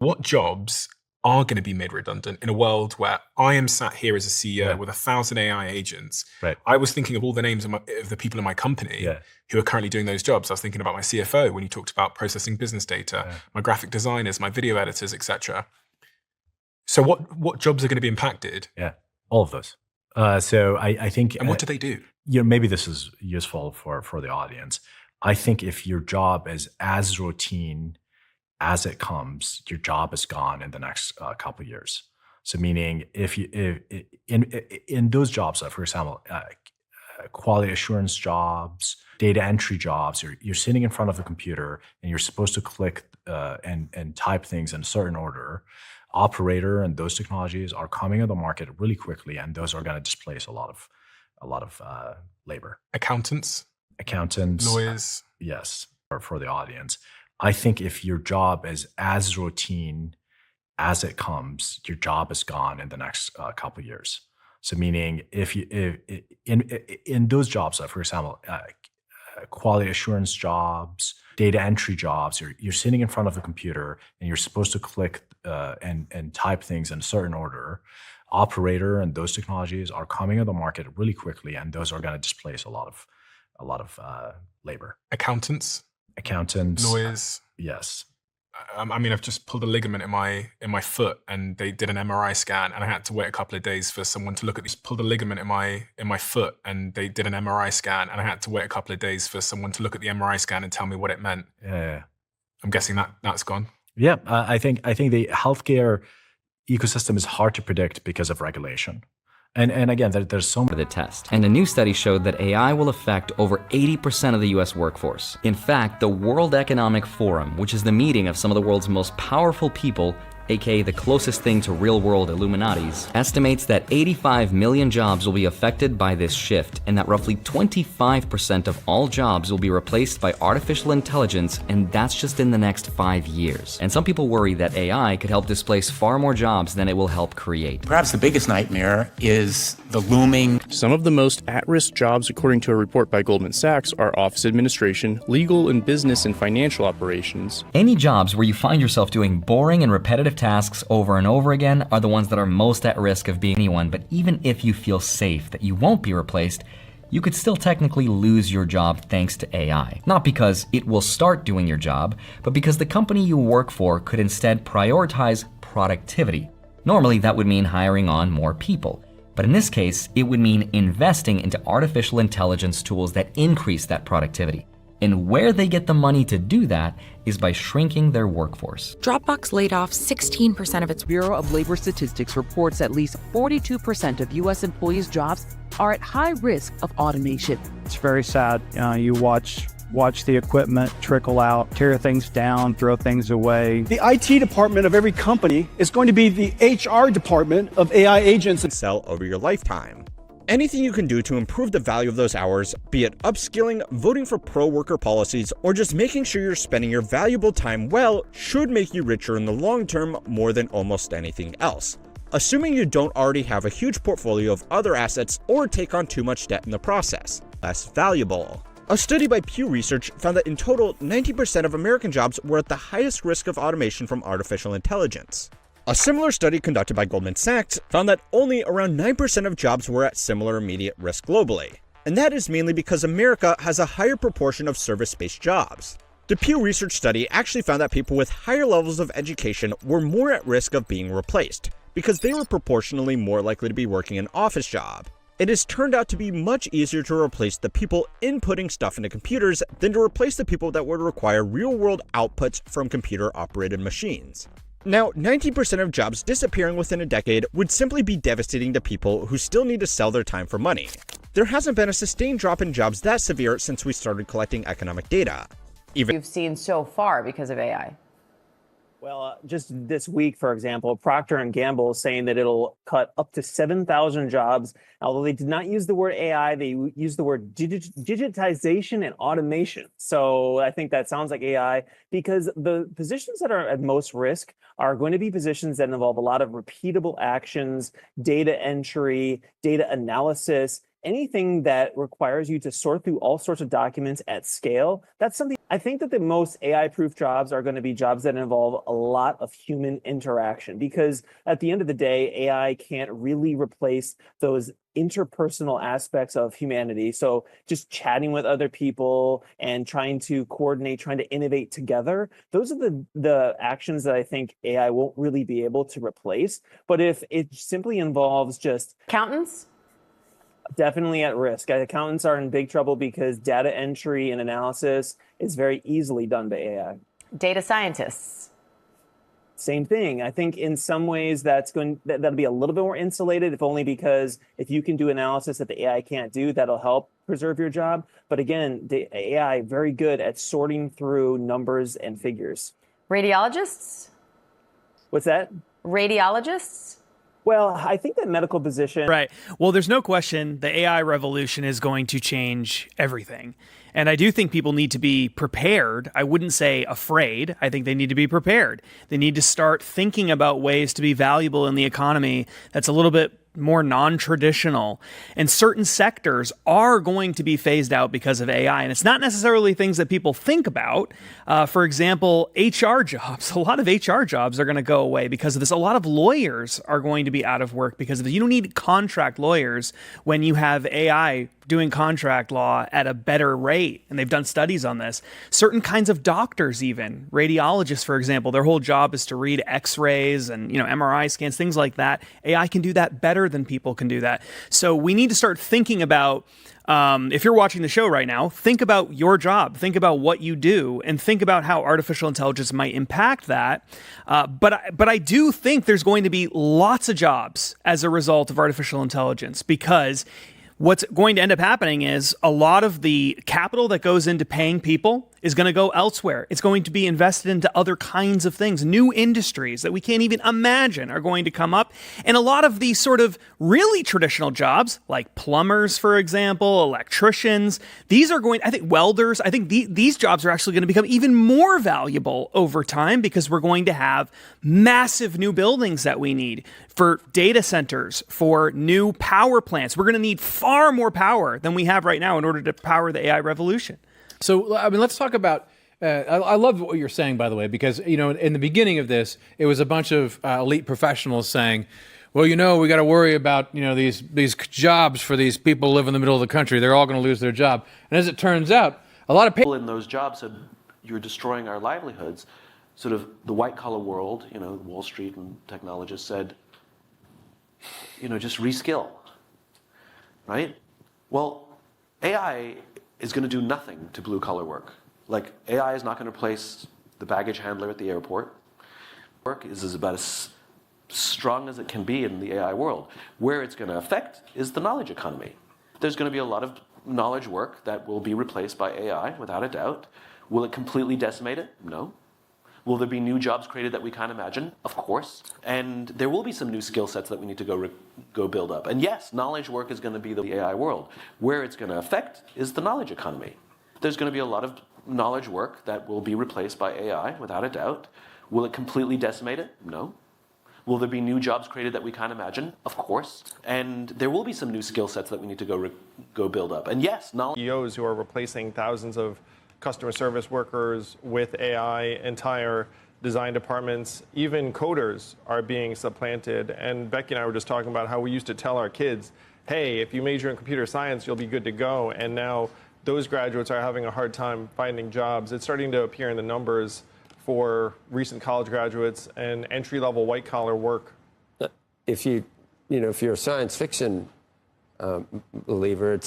What jobs are going to be made redundant in a world where I am sat here as a CEO with 1,000 AI agents? Right. I was thinking of all the names of the people in my company who are currently doing those jobs. I was thinking about my CFO when you talked about processing business data, my graphic designers, my video editors, etc. So what jobs are going to be impacted? Yeah, all of those. So I think. And what do they do? Maybe this is useful for the audience. I think if your job is as routine as it comes, your job is gone in the next couple of years. So meaning if in those jobs, for example, quality assurance jobs, data entry jobs, you're sitting in front of a computer and you're supposed to click and type things in a certain order. Operator and those technologies are coming on the market really quickly, and those are going to displace a lot of labor. Accountants, lawyers. Yes, for the audience. I think if your job is as routine as it comes, your job is gone in the next couple of years. So meaning if in those jobs, for example, quality assurance jobs, data entry jobs, you're sitting in front of a computer and you're supposed to click and type things in a certain order. Operator and those technologies are coming on the market really quickly, and those are going to displace a lot of labor. Accountants, lawyers. Yes. I mean, I've just pulled a ligament in my foot, and they did an MRI scan, and I had to wait a couple of days for someone to look at this. Pulled a ligament in my foot, and they did an MRI scan, and I had to wait a couple of days for someone to look at the MRI scan and tell me what it meant. Yeah. I'm guessing that's gone. Yeah, I think the healthcare ecosystem is hard to predict because of regulation. And again, there's so much. The test. And a new study showed that AI will affect over 80% of the US workforce. In fact, the World Economic Forum, which is the meeting of some of the world's most powerful people, aka the closest thing to real-world Illuminatis, estimates that 85 million jobs will be affected by this shift, and that roughly 25% of all jobs will be replaced by artificial intelligence, and that's just in the next 5 years. And some people worry that AI could help displace far more jobs than it will help create. Perhaps the biggest nightmare is the looming. Some of the most at-risk jobs, according to a report by Goldman Sachs, are office administration, legal and business and financial operations. Any jobs where you find yourself doing boring and repetitive tasks over and over again are the ones that are most at risk of being anyone. But even if you feel safe that you won't be replaced, you could still technically lose your job thanks to AI. Not because it will start doing your job, but because the company you work for could instead prioritize productivity. Normally, that would mean hiring on more people. But in this case, it would mean investing into artificial intelligence tools that increase that productivity. And where they get the money to do that is by shrinking their workforce. Dropbox laid off 16% of its Bureau of Labor Statistics reports at least 42% of U.S. employees' jobs are at high risk of automation. It's very sad. You watch the equipment trickle out, tear things down, throw things away. The IT department of every company is going to be the HR department of AI agents. And sell over your lifetime. Anything you can do to improve the value of those hours, be it upskilling, voting for pro-worker policies, or just making sure you're spending your valuable time well, should make you richer in the long term more than almost anything else. Assuming you don't already have a huge portfolio of other assets or take on too much debt in the process. Less valuable. A study by Pew Research found that in total, 90% of American jobs were at the highest risk of automation from artificial intelligence. A similar study conducted by Goldman Sachs found that only around 9% of jobs were at similar immediate risk globally. And that is mainly because America has a higher proportion of service-based jobs. The Pew Research study actually found that people with higher levels of education were more at risk of being replaced, because they were proportionally more likely to be working an office job. It has turned out to be much easier to replace the people inputting stuff into computers than to replace the people that would require real-world outputs from computer-operated machines. Now, 90% of jobs disappearing within a decade would simply be devastating to people who still need to sell their time for money. There hasn't been a sustained drop in jobs that severe since we started collecting economic data. You've seen so far because of AI? Well, just this week, for example, Procter & Gamble is saying that it'll cut up to 7,000 jobs. Although they did not use the word AI, they used the word digitization and automation. So I think that sounds like AI, because the positions that are at most risk are going to be positions that involve a lot of repeatable actions, data entry, data analysis, anything that requires you to sort through all sorts of documents at scale, that's something. I think that the most AI-proof jobs are going to be jobs that involve a lot of human interaction, because at the end of the day, AI can't really replace those interpersonal aspects of humanity. So just chatting with other people and trying to coordinate, trying to innovate together, those are the actions that I think AI won't really be able to replace. But if it simply involves just accountants, definitely at risk. Accountants are in big trouble because data entry and analysis is very easily done by AI. Data scientists. Same thing. I think in some ways that'll be a little bit more insulated, if only because if you can do analysis that the AI can't do, that'll help preserve your job. But again, the AI very good at sorting through numbers and figures. Radiologists? What's that? Radiologists? Well, I think that medical position. Right. Well, there's no question the AI revolution is going to change everything. And I do think people need to be prepared. I wouldn't say afraid. I think they need to be prepared. They need to start thinking about ways to be valuable in the economy that's a little bit more non-traditional. And certain sectors are going to be phased out because of AI. And it's not necessarily things that people think about. For example, HR jobs. A lot of HR jobs are going to go away because of this. A lot of lawyers are going to be out of work because of this. You don't need contract lawyers when you have AI doing contract law at a better rate. And they've done studies on this. Certain kinds of doctors, even radiologists, for example, their whole job is to read x-rays and, MRI scans, things like that. AI can do that better than people can do that. So we need to start thinking about, if you're watching the show right now, think about your job, think about what you do, and think about how artificial intelligence might impact that. But I do think there's going to be lots of jobs as a result of artificial intelligence, because what's going to end up happening is a lot of the capital that goes into paying people is going to go elsewhere. It's going to be invested into other kinds of things. New industries that we can't even imagine are going to come up. And a lot of these sort of really traditional jobs, like plumbers, for example, electricians, these are going, I think welders, I think these jobs are actually going to become even more valuable over time, because we're going to have massive new buildings that we need for data centers, for new power plants. We're going to need far more power than we have right now in order to power the AI revolution. So, let's talk about, I love what you're saying, by the way, because, in the beginning of this, it was a bunch of elite professionals saying, well, we got to worry about, these jobs for these people who live in the middle of the country. They're all going to lose their job. And as it turns out, a lot of people in those jobs said, you're destroying our livelihoods. Sort of the white collar world, Wall Street and technologists said, just reskill, right? Well, AI is going to do nothing to blue-collar work. Like, AI is not going to replace the baggage handler at the airport. Work is about as strong as it can be in the AI world. Where it's going to affect is the knowledge economy. There's going to be a lot of knowledge work that will be replaced by AI, without a doubt. Will it completely decimate it? No. Will there be new jobs created that we can't imagine? Of course. And there will be some new skill sets that we need to go build up. And yes, knowledge work is going to be the AI world. Where it's going to affect is the knowledge economy. There's going to be a lot of knowledge work that will be replaced by AI, without a doubt. Will it completely decimate it? No. Will there be new jobs created that we can't imagine? Of course. And there will be some new skill sets that we need to go build up. And yes, knowledge CEOs who are replacing thousands of customer service workers with AI, entire design departments, even coders are being supplanted. And Becky and I were just talking about how we used to tell our kids, hey, if you major in computer science, you'll be good to go. And now those graduates are having a hard time finding jobs. It's starting to appear in the numbers for recent college graduates and entry-level white-collar work. If you're a science fiction believer,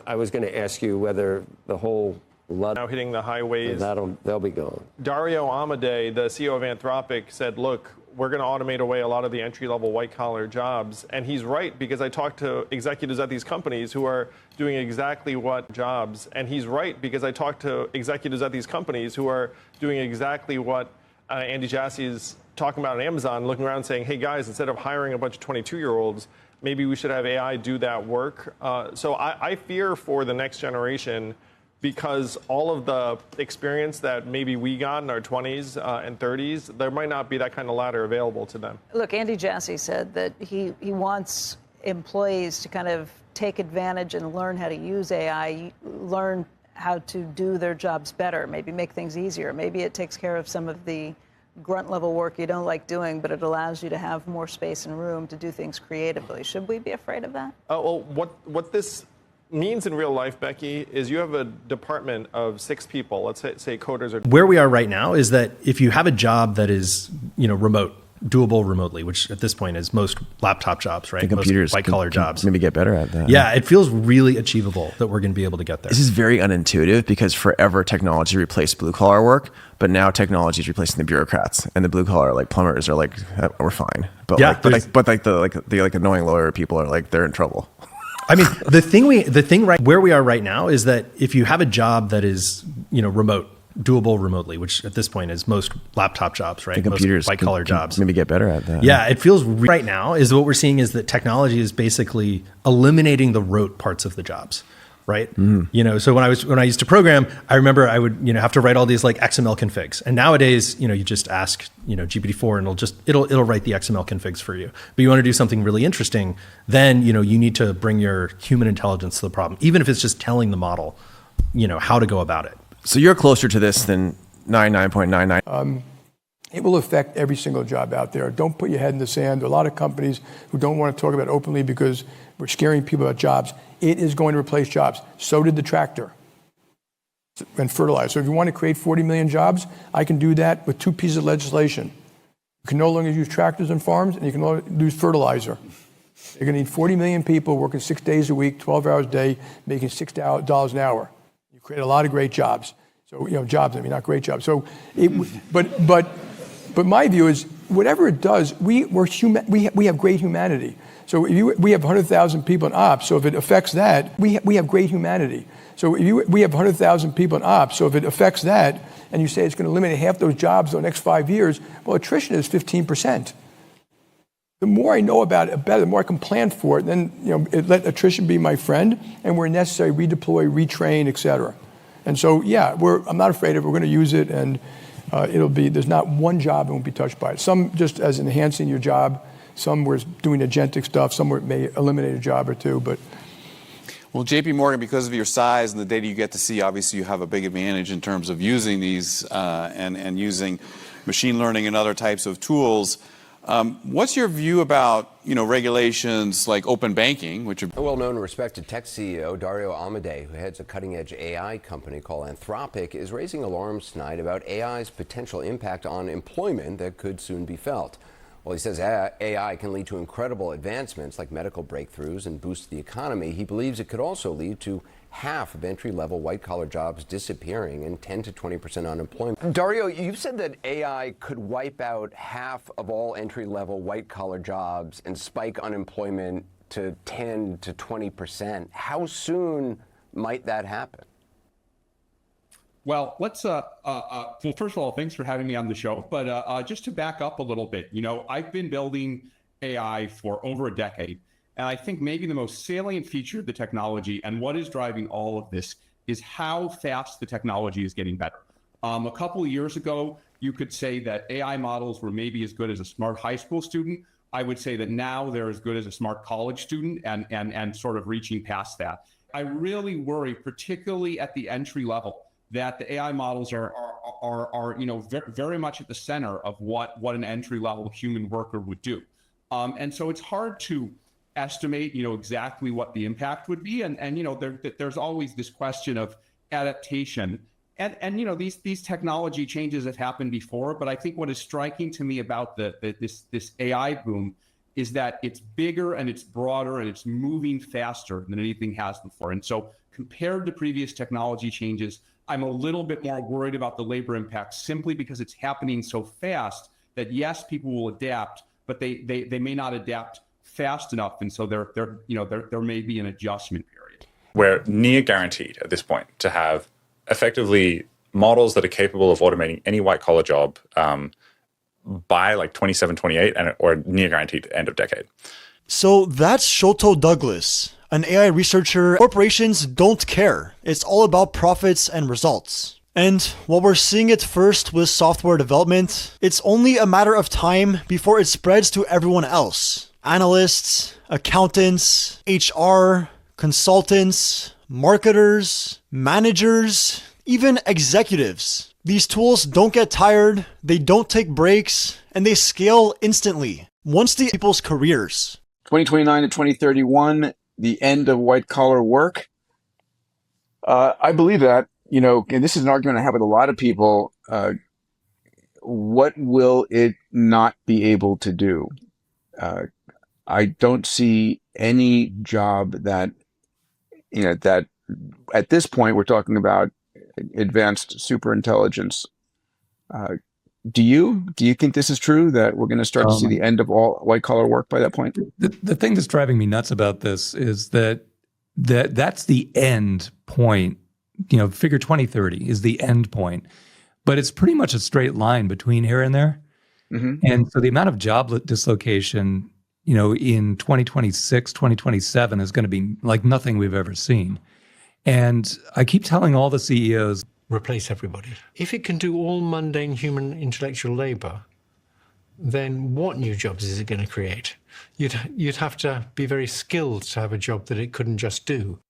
I was going to ask you whether the whole now hitting the highways. They'll be gone. Dario Amodei, the CEO of Anthropic, said, look, we're going to automate away a lot of the entry-level white-collar jobs. And he's right, because I talked to executives at these companies who are doing exactly what jobs. And he's right, because I talked to executives at these companies who are doing exactly what Andy Jassy is talking about at Amazon, looking around saying, hey, guys, instead of hiring a bunch of 22-year-olds, maybe we should have AI do that work. So I fear for the next generation, because all of the experience that maybe we got in our 20s and 30s, there might not be that kind of ladder available to them. Look, Andy Jassy said that he wants employees to kind of take advantage and learn how to use AI, learn how to do their jobs better, maybe make things easier. Maybe it takes care of some of the grunt level work you don't like doing, but it allows you to have more space and room to do things creatively. Should we be afraid of that? Well, what this means in real life, Becky, is you have a department of 6 people. Let's say coders are. Where we are right now is that if you have a job that is, remote, doable remotely, which at this point is most laptop jobs, right? The computers, most white-collar jobs. Maybe get better at that. Yeah, it feels really achievable that we're going to be able to get there. This is very unintuitive because forever technology replaced blue-collar work, but now technology is replacing the bureaucrats, and the blue-collar plumbers are like, we're fine. But yeah, the annoying lawyer people are like, they're in trouble. I mean, the thing right where we are right now is that if you have a job that is, remote, doable remotely, which at this point is most laptop jobs, right? The computers, most white-collar jobs. Maybe get better at that. Yeah, it feels right now is what we're seeing is that technology is basically eliminating the rote parts of the jobs, right? Mm-hmm. So when I used to program, I remember I would have to write all these XML configs, and nowadays you just ask GPT-4 and it'll write the XML configs for you. But you want to do something really interesting, then you need to bring your human intelligence to the problem, even if it's just telling the model how to go about it. So you're closer to this than 99.99. It will affect every single job out there. Don't put your head in the sand. There are a lot of companies who don't want to talk about it openly because we're scaring people about jobs. It is going to replace jobs. So did the tractor and fertilizer. So if you want to create 40 million jobs, I can do that with 2 pieces of legislation. You can no longer use tractors on farms, and you can no longer use fertilizer. You're going to need 40 million people working 6 days a week, 12 hours a day, making $6 an hour. Create a lot of great jobs. So, jobs, not great jobs. So, but my view is whatever it does, we have great humanity. So we have 100,000 people in ops. So if it affects that, we have great humanity. So we have 100,000 people in ops. So if it affects that, and you say it's going to eliminate half those jobs in the next 5 years, well, attrition is 15%. The more I know about it, better. The more I can plan for it. Then let attrition be my friend, and where necessary, redeploy, retrain, et cetera. And so, I'm not afraid of it. We're going to use it, and there's not one job that won't be touched by it. Some just as enhancing your job. Some were doing agentic stuff. Some where it may eliminate a job or two. But well, JP Morgan, because of your size and the data you get to see, obviously you have a big advantage in terms of using these and using machine learning and other types of tools. What's your view about regulations like open banking, which are... A well-known and respected tech CEO, Dario Amodei, who heads a cutting-edge AI company called Anthropic, is raising alarms tonight about AI's potential impact on employment that could soon be felt. While he says AI can lead to incredible advancements like medical breakthroughs and boost the economy, he believes it could also lead to half of entry-level white-collar jobs disappearing and 10 to 20% unemployment. Dario, you've said that AI could wipe out half of all entry-level white-collar jobs and spike unemployment to 10 to 20%. How soon might that happen? Well, let's, well, first of all, thanks for having me on the show. But just to back up a little bit, I've been building AI for over a decade. And I think maybe the most salient feature of the technology and what is driving all of this is how fast the technology is getting better. A couple of years ago, you could say that AI models were maybe as good as a smart high school student. I would say that now they're as good as a smart college student and sort of reaching past that. I really worry, particularly at the entry level, that the AI models are very much at the center of what an entry level human worker would do. And so it's hard to estimate, exactly what the impact would be. And there's always this question of adaptation. And these technology changes have happened before, but I think what is striking to me about this AI boom is that it's bigger and it's broader and it's moving faster than anything has before. And so compared to previous technology changes, I'm a little bit more worried about the labor impact simply because it's happening so fast that yes, people will adapt, but they may not adapt fast enough, and so there may be an adjustment period. We're near guaranteed at this point to have effectively models that are capable of automating any white collar job by like 27, 28, or near guaranteed end of decade. So that's Shoto Douglas, an AI researcher. Corporations don't care. It's all about profits and results. And while we're seeing it first with software development, it's only a matter of time before it spreads to everyone else. Analysts, accountants, HR, consultants, marketers, managers, even executives. These tools don't get tired, they don't take breaks, and they scale instantly. Once the people's careers. 2029 to 2031, the end of white collar work. I believe that, and this is an argument I have with a lot of people. What will it not be able to do? I don't see any job that, that at this point we're talking about advanced superintelligence. Do you think this is true, that we're going to start to see the end of all white collar work by that point? The thing that's driving me nuts about this is that's the end point. Figure 2030 is the end point, but it's pretty much a straight line between here and there. Mm-hmm. And so the amount of job dislocation, in 2026, 2027 is going to be like nothing we've ever seen. And I keep telling all the CEOs, replace everybody. If it can do all mundane human intellectual labor, then what new jobs is it going to create? You'd have to be very skilled to have a job that it couldn't just do.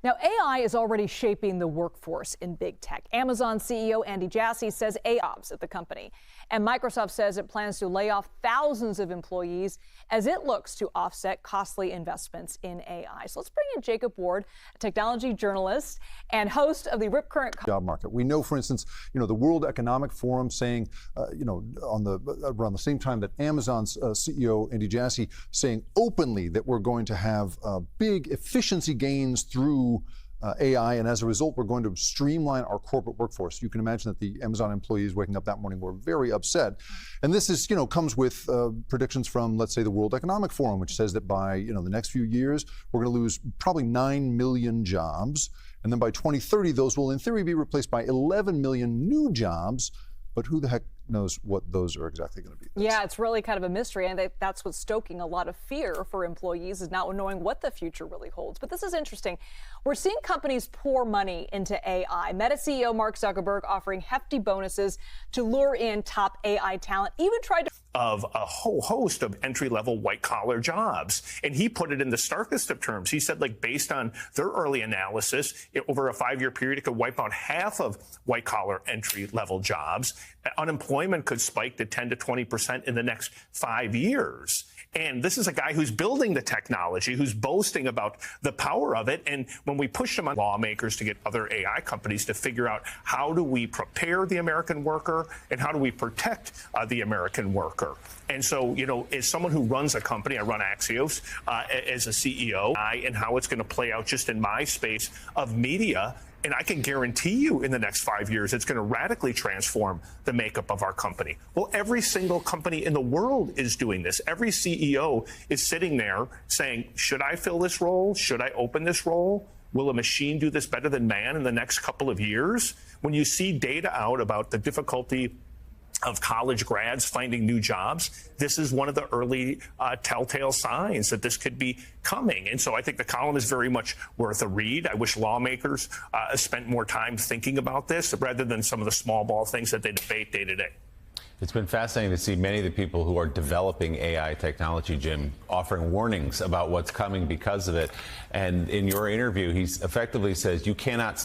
Now, AI is already shaping the workforce in big tech. Amazon CEO Andy Jassy says jobs at the company. And Microsoft says it plans to lay off thousands of employees as it looks to offset costly investments in AI. So let's bring in Jacob Ward, a technology journalist and host of the Rip Current job market. We know, for instance, the World Economic Forum saying, around the same time that Amazon's CEO Andy Jassy saying openly that we're going to have big efficiency gains through AI, and as a result, we're going to streamline our corporate workforce. You can imagine that the Amazon employees waking up that morning were very upset. And this is, comes with predictions from, let's say, the World Economic Forum, which says that by, the next few years, we're going to lose probably 9 million jobs. And then by 2030, those will, in theory, be replaced by 11 million new jobs. But who the heck knows what those are exactly going to be? Yeah, it's really kind of a mystery, and that's what's stoking a lot of fear for employees, is not knowing what the future really holds. But this is interesting. We're seeing companies pour money into AI. Meta CEO Mark Zuckerberg offering hefty bonuses to lure in top AI talent, even tried to of a whole host of entry-level white-collar jobs. And he put it in the starkest of terms. He said, based on their early analysis, over a 5-year period, it could wipe out half of white-collar entry-level jobs. Unemployment could spike to 10 to 20% in the next 5 years. And this is a guy who's building the technology, who's boasting about the power of it. And when we push them on lawmakers to get other AI companies to figure out how do we prepare the American worker and how do we protect the American worker. And so, as someone who runs a company, I run Axios as a CEO, and how it's going to play out just in my space of media. And I can guarantee you in the next 5 years, it's going to radically transform the makeup of our company. Well, every single company in the world is doing this. Every CEO is sitting there saying, should I fill this role? Should I open this role? Will a machine do this better than man in the next couple of years? When you see data out about the difficulty of college grads finding new jobs, this is one of the early telltale signs that this could be coming. And so I think the column is very much worth a read. I wish lawmakers spent more time thinking about this rather than some of the small ball things that they debate day to day. It's been fascinating to see many of the people who are developing AI technology, Jim, offering warnings about what's coming because of it. And in your interview, he effectively says you cannot